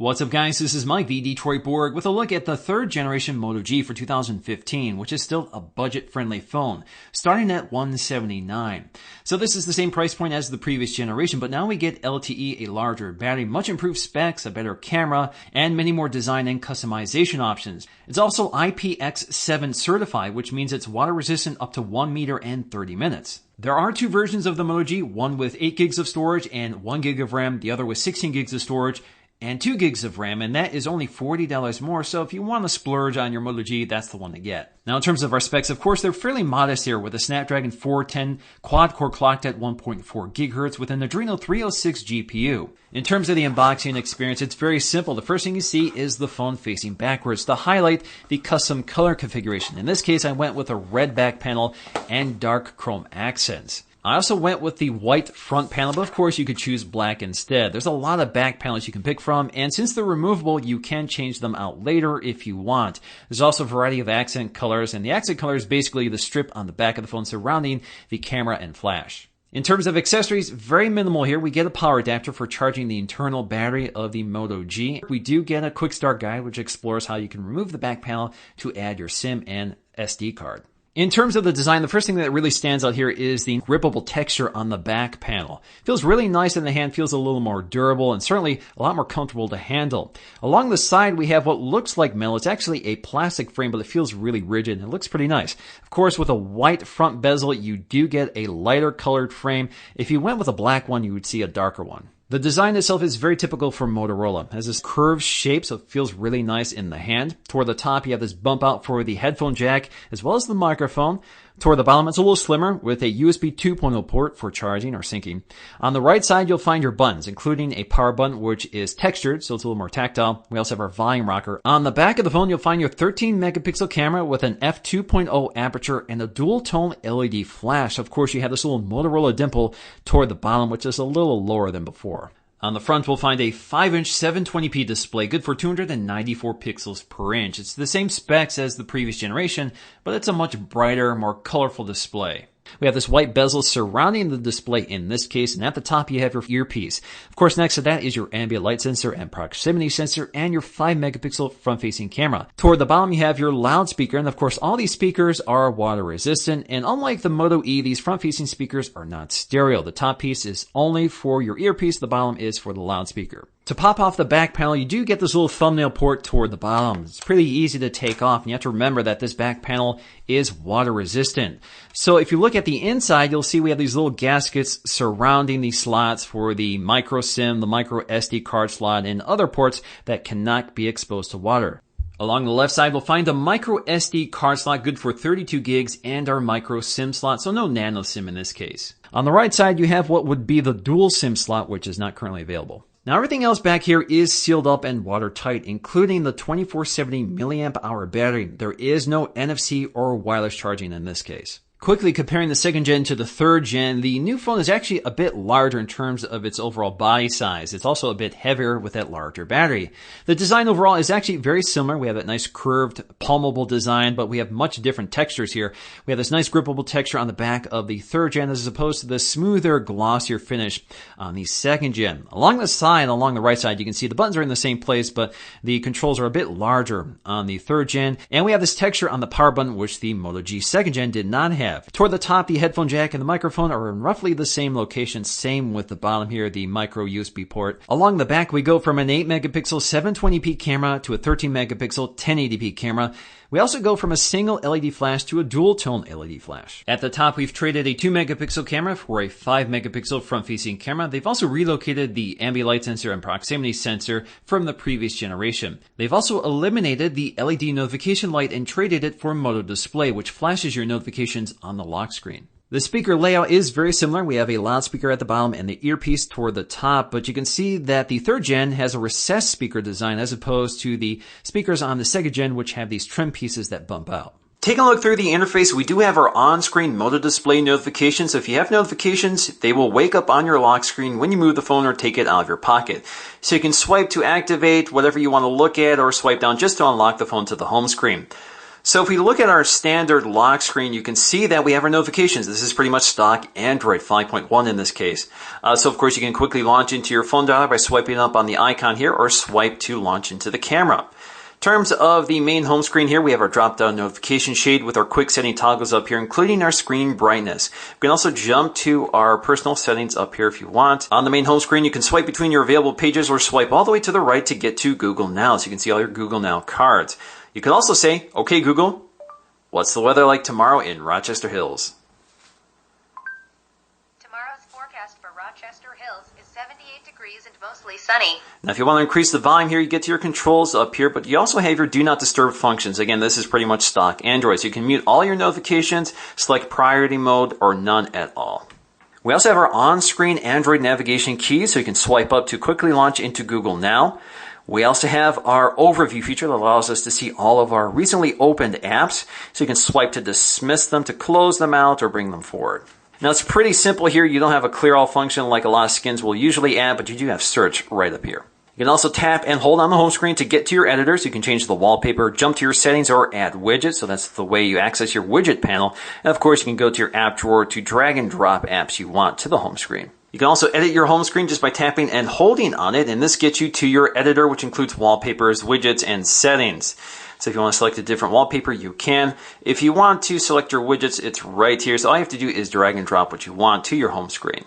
What's up guys, this is Mike, the Detroit Borg, with a look at the third generation Moto G for 2015, which is still a budget-friendly phone, starting at $179. So this is the same price point as the previous generation, but now we get LTE, a larger battery, much improved specs, a better camera, and many more design and customization options. It's also IPX7 certified, which means it's water resistant up to 1 meter and 30 minutes. There are two versions of the Moto G, one with 8 gigs of storage and 1 gig of RAM, the other with 16 gigs of storage and 2 gigs of RAM, and that is only $40 more, so if you want to splurge on your Moto G, that's the one to get. Now in terms of our specs, of course, they're fairly modest here, with a Snapdragon 410 quad-core clocked at 1.4 GHz with an Adreno 306 GPU. In terms of the unboxing experience, it's very simple. The first thing you see is the phone facing backwards to highlight the custom color configuration. In this case, I went with a red back panel and dark chrome accents. I also went with the white front panel, but of course you could choose black instead. There's a lot of back panels you can pick from, and since they're removable, you can change them out later if you want. There's also a variety of accent colors, and the accent color is basically the strip on the back of the phone surrounding the camera and flash. In terms of accessories, very minimal here. We get a power adapter for charging the internal battery of the Moto G. We do get a quick start guide which explores how you can remove the back panel to add your SIM and SD card. In terms of the design, the first thing that really stands out here is the grippable texture on the back panel. Feels really nice in the hand, feels a little more durable, and certainly a lot more comfortable to handle. Along the side, we have what looks like metal. It's actually a plastic frame, but it feels really rigid and it looks pretty nice. Of course, with a white front bezel, you do get a lighter colored frame. If you went with a black one, you would see a darker one. The design itself is very typical for Motorola. It has this curved shape, so it feels really nice in the hand. Toward the top, you have this bump out for the headphone jack, as well as the microphone. Toward the bottom, it's a little slimmer with a USB 2.0 port for charging or syncing. On the right side, you'll find your buttons, including a power button, which is textured, so it's a little more tactile. We also have our volume rocker. On the back of the phone, you'll find your 13 megapixel camera with an f2.0 aperture and a dual tone LED flash. Of course, you have this little Motorola dimple toward the bottom, which is a little lower than before. On the front, we'll find a 5-inch 720p display, good for 294 pixels per inch. It's the same specs as the previous generation, but it's a much brighter, more colorful display. We have this white bezel surrounding the display in this case, and at the top you have your earpiece. Of course, next to that is your ambient light sensor and proximity sensor and your 5 megapixel front-facing camera. Toward the bottom you have your loudspeaker, and of course all these speakers are water resistant, and unlike the Moto E, these front-facing speakers are not stereo. The top piece is only for your earpiece, the bottom is for the loudspeaker. To pop off the back panel, you do get this little thumbnail port toward the bottom. It's pretty easy to take off, and you have to remember that this back panel is water resistant. So if you look at the inside, you'll see we have these little gaskets surrounding these slots for the micro SIM, the micro SD card slot, and other ports that cannot be exposed to water. Along the left side, we'll find a micro SD card slot good for 32 gigs and our micro SIM slot, so no nano SIM in this case. On the right side, you have what would be the dual SIM slot, which is not currently available. Now everything else back here is sealed up and watertight, including the 2470 milliamp hour battery. There is no NFC or wireless charging in this case. Quickly comparing the second gen to the third gen, the new phone is actually a bit larger in terms of its overall body size. It's also a bit heavier with that larger battery. The design overall is actually very similar. We have that nice curved palmable design, but we have much different textures here. We have this nice grippable texture on the back of the third gen as opposed to the smoother, glossier finish on the second gen. Along the side, along the right side, you can see the buttons are in the same place, but the controls are a bit larger on the third gen. And we have this texture on the power button, which the Moto G second gen did not have. Toward the top, the headphone jack and the microphone are in roughly the same location. Same with the bottom here, the micro USB port. Along the back, we go from an 8 megapixel 720p camera to a 13 megapixel 1080p camera. We also go from a single LED flash to a dual tone LED flash. At the top, we've traded a 2 megapixel camera for a 5 megapixel front facing camera. They've also relocated the ambient light sensor and proximity sensor from the previous generation. They've also eliminated the LED notification light and traded it for Moto Display, which flashes your notifications on the lock screen. The speaker layout is very similar. We have a loudspeaker at the bottom and the earpiece toward the top, but you can see that the third gen has a recessed speaker design as opposed to the speakers on the second gen, which have these trim pieces that bump out. Taking a look through the interface, we do have our on-screen Moto Display notifications. So if you have notifications, they will wake up on your lock screen when you move the phone or take it out of your pocket. So you can swipe to activate whatever you want to look at or swipe down just to unlock the phone to the home screen. So if we look at our standard lock screen, you can see that we have our notifications. This is pretty much stock Android 5.1 in this case. So of course you can quickly launch into your phone dialer by swiping up on the icon here, or swipe to launch into the camera. In terms of the main home screen here, we have our drop-down notification shade with our quick setting toggles up here, including our screen brightness. We can also jump to our personal settings up here if you want. On the main home screen, you can swipe between your available pages or swipe all the way to the right to get to Google Now, so you can see all your Google Now cards. You can also say, "Okay Google, what's the weather like tomorrow in Rochester Hills?" Tomorrow's forecast for Rochester Hills is 78 degrees and mostly sunny. Now if you want to increase the volume here, you get to your controls up here, but you also have your Do Not Disturb functions. Again, this is pretty much stock Android, so you can mute all your notifications, select priority mode, or none at all. We also have our on-screen Android navigation keys, so you can swipe up to quickly launch into Google Now. We also have our overview feature that allows us to see all of our recently opened apps, so you can swipe to dismiss them, to close them out, or bring them forward. Now it's pretty simple here. You don't have a clear all function like a lot of skins will usually add, but you do have search right up here. You can also tap and hold on the home screen to get to your editor, so you can change the wallpaper, jump to your settings, or add widgets. So that's the way you access your widget panel. And of course, you can go to your app drawer to drag and drop apps you want to the home screen. You can also edit your home screen just by tapping and holding on it, and this gets you to your editor, which includes wallpapers, widgets, and settings. So if you want to select a different wallpaper, you can. If you want to select your widgets, it's right here. So all you have to do is drag and drop what you want to your home screen.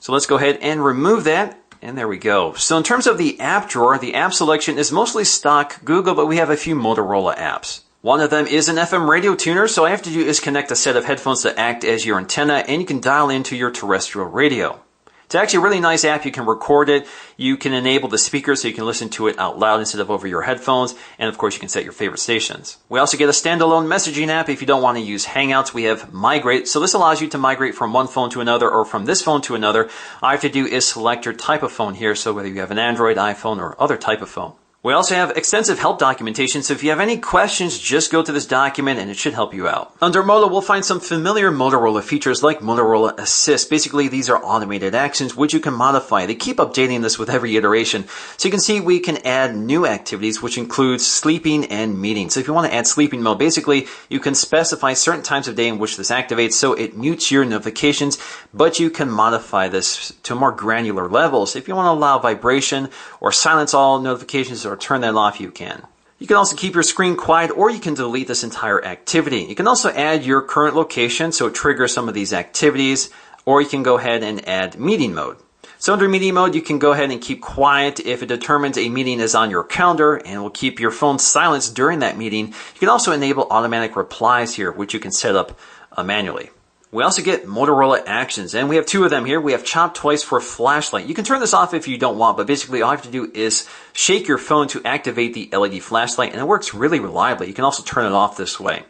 So let's go ahead and remove that. And there we go. So in terms of the app drawer, the app selection is mostly stock Google, but we have a few Motorola apps. One of them is an FM radio tuner, so all you have to do is connect a set of headphones to act as your antenna, and you can dial into your terrestrial radio. It's actually a really nice app. You can record it. You can enable the speaker so you can listen to it out loud instead of over your headphones. And of course, you can set your favorite stations. We also get a standalone messaging app if you don't want to use Hangouts. We have Migrate. So this allows you to migrate from one phone to another, or from this phone to another. All you have to do is select your type of phone here. So whether you have an Android, iPhone, or other type of phone. We also have extensive help documentation, so if you have any questions, just go to this document and it should help you out. Under Moto, we'll find some familiar Motorola features like Motorola Assist. Basically, these are automated actions which you can modify. They keep updating this with every iteration. So you can see we can add new activities, which includes sleeping and meetings. So if you want to add sleeping mode, basically, you can specify certain times of day in which this activates, so it mutes your notifications, but you can modify this to a more granular level. So if you want to allow vibration or silence all notifications, or turn that off, you can. You can also keep your screen quiet, or you can delete this entire activity. You can also add your current location so it triggers some of these activities, or you can go ahead and add meeting mode. So under meeting mode, you can go ahead and keep quiet if it determines a meeting is on your calendar, and will keep your phone silenced during that meeting. You can also enable automatic replies here, which you can set up manually. We also get Motorola Actions, and we have two of them here. We have Chop Twice for flashlight. You can turn this off if you don't want, but basically all you have to do is shake your phone to activate the LED flashlight, and it works really reliably. You can also turn it off this way.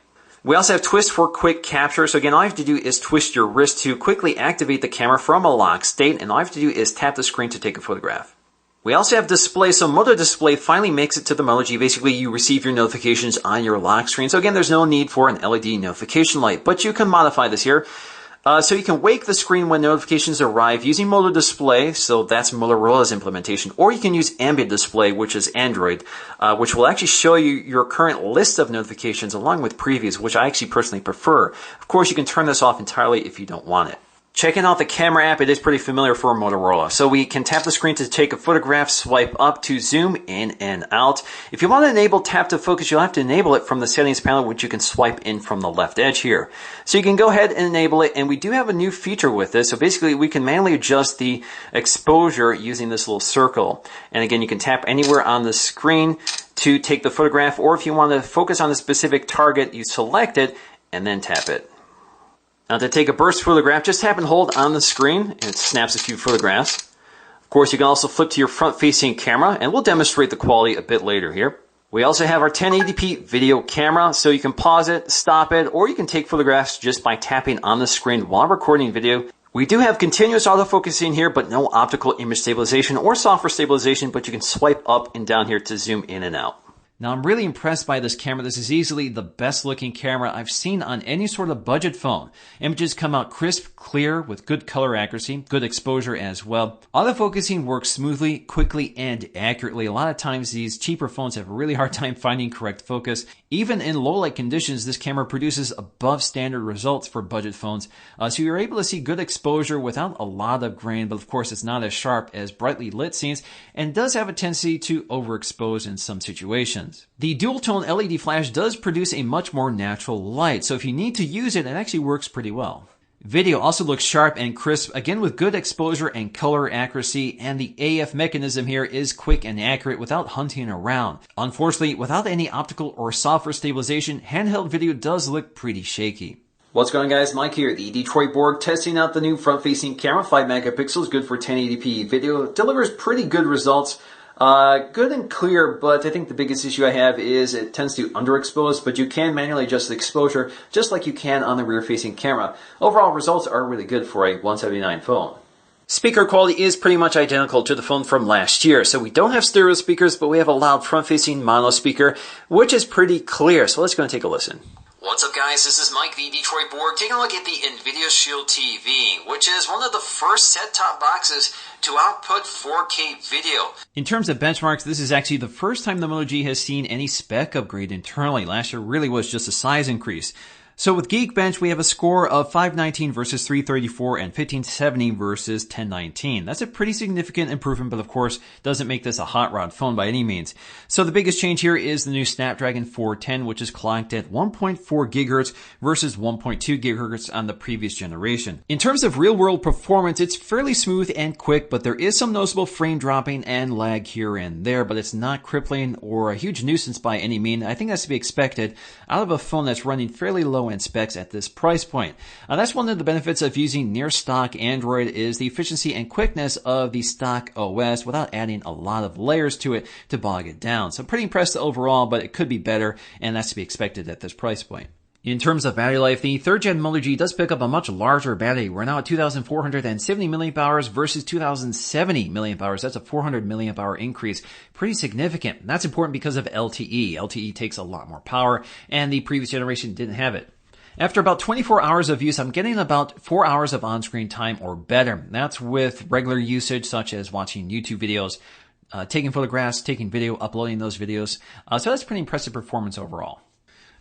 We also have Twist for quick capture. So again, all you have to do is twist your wrist to quickly activate the camera from a lock state, and all you have to do is tap the screen to take a photograph. We also have display. So Moto Display finally makes it to the Moto G. Basically, you receive your notifications on your lock screen. So again, there's no need for an LED notification light, but you can modify this here. So you can wake the screen when notifications arrive using Moto Display, so that's Motorola's implementation, or you can use Ambient Display, which is Android, which will actually show you your current list of notifications along with previews, which I actually personally prefer. Of course, you can turn this off entirely if you don't want it. Checking out the camera app, it is pretty familiar for Motorola. So we can tap the screen to take a photograph, swipe up to zoom in and out. If you want to enable tap to focus, you'll have to enable it from the settings panel, which you can swipe in from the left edge here. So you can go ahead and enable it, and we do have a new feature with this. So basically, we can manually adjust the exposure using this little circle. And again, you can tap anywhere on the screen to take the photograph, or if you want to focus on a specific target, you select it and then tap it. Now to take a burst photograph, just tap and hold on the screen, and it snaps a few photographs. Of course, you can also flip to your front-facing camera, and we'll demonstrate the quality a bit later here. We also have our 1080p video camera, so you can pause it, stop it, or you can take photographs just by tapping on the screen while recording video. We do have continuous autofocusing here, but no optical image stabilization or software stabilization, but you can swipe up and down here to zoom in and out. Now, I'm really impressed by this camera. This is easily the best looking camera I've seen on any sort of budget phone. Images come out crisp, clear, with good color accuracy, good exposure as well. Autofocusing works smoothly, quickly, and accurately. A lot of times these cheaper phones have a really hard time finding correct focus. Even in low light conditions, this camera produces above standard results for budget phones. So you're able to see good exposure without a lot of grain, but of course it's not as sharp as brightly lit scenes and does have a tendency to overexpose in some situations. The dual-tone LED flash does produce a much more natural light, so if you need to use it, it actually works pretty well. Video also looks sharp and crisp, again with good exposure and color accuracy, and the AF mechanism here is quick and accurate without hunting around. Unfortunately, without any optical or software stabilization, handheld video does look pretty shaky. What's going on, guys? Mike here at the Detroit Borg, testing out the new front-facing camera, 5 megapixels, good for 1080p video, delivers pretty good results. Good and clear, but I think the biggest issue I have is it tends to underexpose, but you can manually adjust the exposure just like you can on the rear-facing camera. Overall results are really good for a 179 phone. Speaker quality is pretty much identical to the phone from last year, so we don't have stereo speakers, but we have a loud front-facing mono speaker, which is pretty clear, so let's go and take a listen. What's up, guys? This is Mike, the Detroit Borg, taking a look at the NVIDIA Shield TV, which is one of the first set-top boxes to output 4K video. In terms of benchmarks, this is actually the first time the Moto G has seen any spec upgrade internally. Last year really was just a size increase. So with Geekbench, we have a score of 519 versus 334 and 1570 versus 1019. That's a pretty significant improvement, but of course doesn't make this a hot rod phone by any means. So the biggest change here is the new Snapdragon 410, which is clocked at 1.4 gigahertz versus 1.2 gigahertz on the previous generation. In terms of real-world performance, it's fairly smooth and quick, but there is some noticeable frame dropping and lag here and there, but it's not crippling or a huge nuisance by any means. I think that's to be expected out of a phone that's running fairly low and specs at this price point. That's one of the benefits of using near stock Android is the efficiency and quickness of the stock OS without adding a lot of layers to it to bog it down. So pretty impressed overall, but it could be better, and that's to be expected at this price point. In terms of battery life, the 3rd gen Moto G does pick up a much larger battery. We're now at 2,470 milliamp hours versus 2,070 milliamp hours. That's a 400 milliamp hour increase. Pretty significant. That's important because of LTE. LTE takes a lot more power, and the previous generation didn't have it. After about 24 hours of use, I'm getting about 4 hours of on-screen time or better. That's with regular usage such as watching YouTube videos, taking photographs, taking video, uploading those videos. So that's pretty impressive performance overall.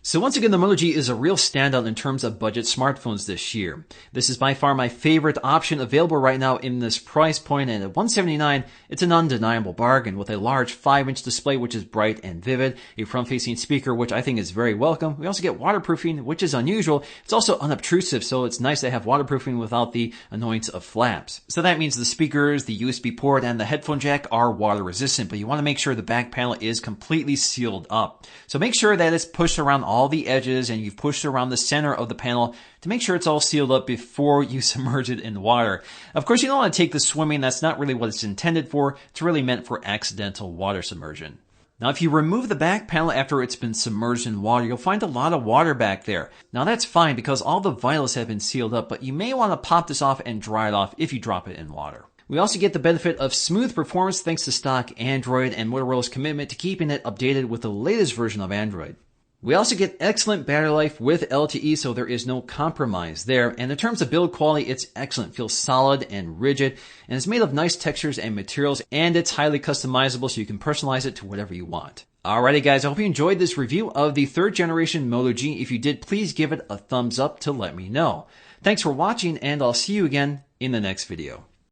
So once again, the Moto G is a real standout in terms of budget smartphones this year. This is by far my favorite option available right now in this price point, and at $179, it's an undeniable bargain with a large 5-inch display which is bright and vivid, a front-facing speaker which I think is very welcome. We also get waterproofing, which is unusual. It's also unobtrusive, so it's nice to have waterproofing without the annoyance of flaps. So that means the speakers, the USB port, and the headphone jack are water resistant, but you want to make sure the back panel is completely sealed up. So make sure that it's pushed around all the edges and you've pushed around the center of the panel to make sure it's all sealed up before you submerge it in water. Of course, you don't want to take the swimming. That's not really what it's intended for. It's really meant for accidental water submersion. Now, if you remove the back panel after it's been submerged in water, you'll find a lot of water back there. Now, that's fine because all the vitals have been sealed up, but you may want to pop this off and dry it off if you drop it in water. We also get the benefit of smooth performance thanks to stock Android and Motorola's commitment to keeping it updated with the latest version of Android. We also get excellent battery life with LTE, so there is no compromise there. And in terms of build quality, it's excellent. It feels solid and rigid, and it's made of nice textures and materials, and it's highly customizable, so you can personalize it to whatever you want. Alrighty, guys, I hope you enjoyed this review of the 3rd generation Moto G. If you did, please give it a thumbs up to let me know. Thanks for watching, and I'll see you again in the next video.